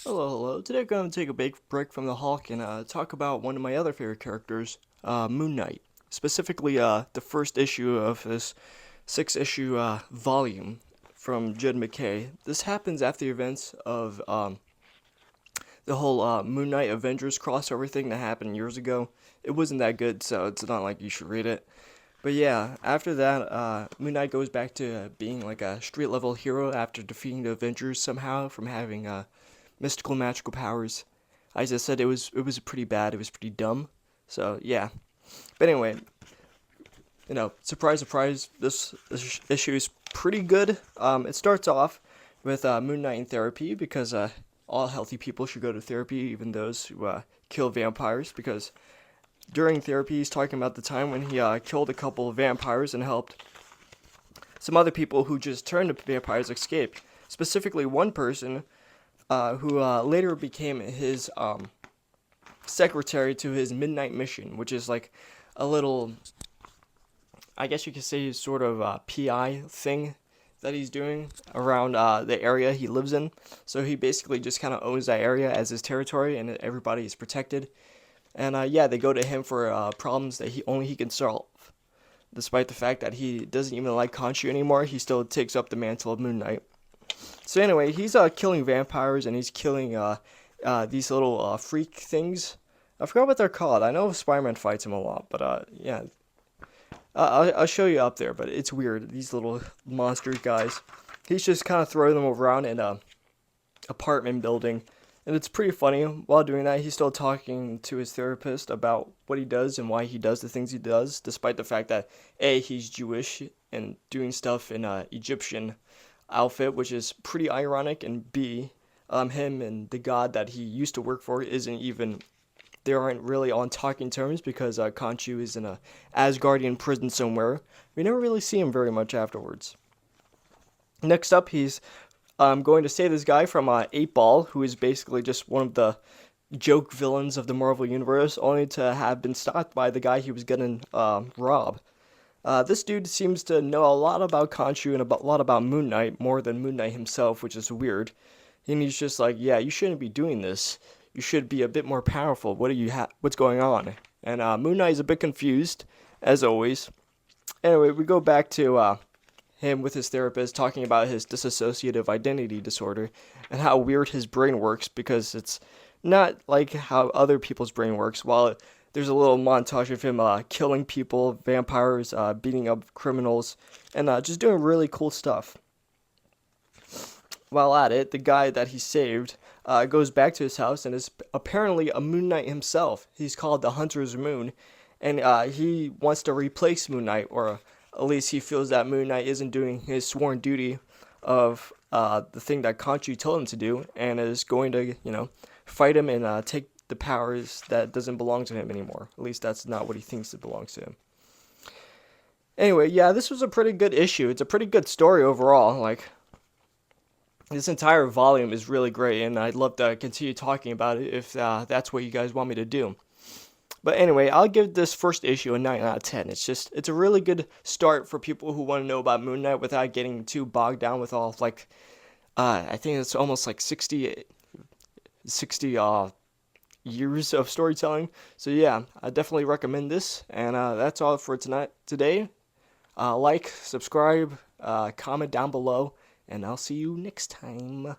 Hello, hello. Today I'm going to take a big break from the Hulk and talk about one of my other favorite characters, Moon Knight. Specifically, the first issue of this six-issue volume from Jed MacKay. This happens after the events of the whole Moon Knight Avengers crossover thing that happened years ago. It wasn't that good, so it's not like you should read it. But yeah, after that, Moon Knight goes back to being like a street-level hero after defeating the Avengers somehow from having mystical magical powers. As I said, it was pretty bad. It was pretty dumb. So yeah. But anyway, surprise, surprise. This issue is pretty good. It starts off with Moon Knight in therapy because all healthy people should go to therapy, even those who kill vampires. Because during therapy, he's talking about the time when he killed a couple of vampires and helped some other people who just turned to vampires escape. Specifically, one person who later became his secretary to his midnight mission, which is like a little, I guess you could say, sort of PI thing that he's doing around the area he lives in. So he basically just kind of owns that area as his territory, and everybody is protected. And yeah, they go to him for problems that he can solve. Despite the fact that he doesn't even like Khonshu anymore, he still takes up the mantle of Moon Knight. So anyway, he's killing vampires and he's killing these little freak things. I forgot what they're called. I know Spider-Man fights him a lot, but yeah, I'll show you up there. But it's weird. These little monster guys. He's just kind of throwing them around in a apartment building, and it's pretty funny. While doing that, he's still talking to his therapist about what he does and why he does the things he does, despite the fact that A, he's Jewish and doing stuff in Egyptian outfit, which is pretty ironic, and B, him and the god that he used to work for isn't even. They aren't really on talking terms because Khonshu is in a Asgardian prison somewhere. We never really see him very much afterwards. Next up, he's going to save this guy from 8 Ball, who is basically just one of the joke villains of the Marvel Universe, only to have been stopped by the guy he was gonna rob. This dude seems to know a lot about Khonshu and a lot about Moon Knight, more than Moon Knight himself, which is weird. And he's just like, yeah, you shouldn't be doing this. You should be a bit more powerful. What's going on? And Moon Knight is a bit confused, as always. Anyway, we go back to him with his therapist talking about his dissociative identity disorder and how weird his brain works because it's not like how other people's brain works. While there's a little montage of him killing people, vampires, beating up criminals, and just doing really cool stuff. While at it, the guy that he saved goes back to his house and is apparently a Moon Knight himself. He's called the Hunter's Moon, and he wants to replace Moon Knight, or at least he feels that Moon Knight isn't doing his sworn duty of the thing that Khonshu told him to do, and is going to, fight him and take the powers that doesn't belong to him anymore. At least that's not what he thinks it belongs to him. Anyway, yeah, this was a pretty good issue. It's a pretty good story overall. Like, this entire volume is really great, and I'd love to continue talking about it if that's what you guys want me to do. But anyway, I'll give this first issue a 9 out of 10. It's a really good start for people who want to know about Moon Knight without getting too bogged down with all, like, I think it's almost like 60 years of storytelling. So yeah, I definitely recommend this, and that's all for today. Like, subscribe, comment down below, and I'll see you next time.